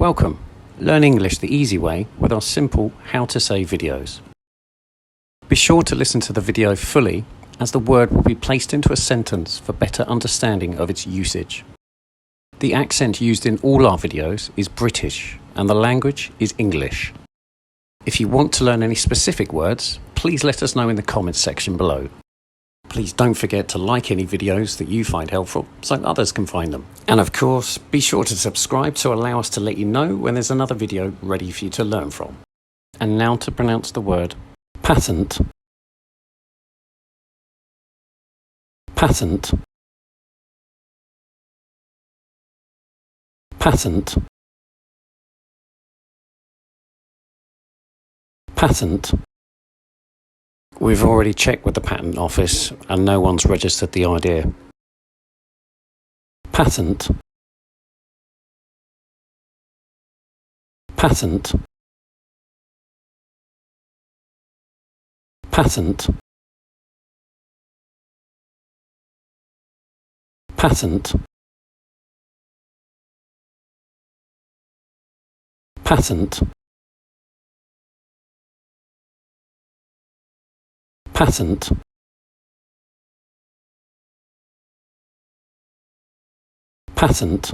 Welcome. Learn English the easy way with our simple how to say videos. Be sure to listen to the video fully, as the word will be placed into a sentence for better understanding of its usage. The accent used in all our videos is British and the language is English. If you want to learn any specific words, please let us know in the comments section below. Please don't forget to like any videos that you find helpful so others can find them. And of course, be sure to subscribe to allow us to let you know when there's another video ready for you to learn from. And now to pronounce the word patent. Patent. Patent. Patent. We've already checked with the Patent Office and no one's registered the idea. Patent. Patent. Patent. Patent. Patent. Patent. Patent.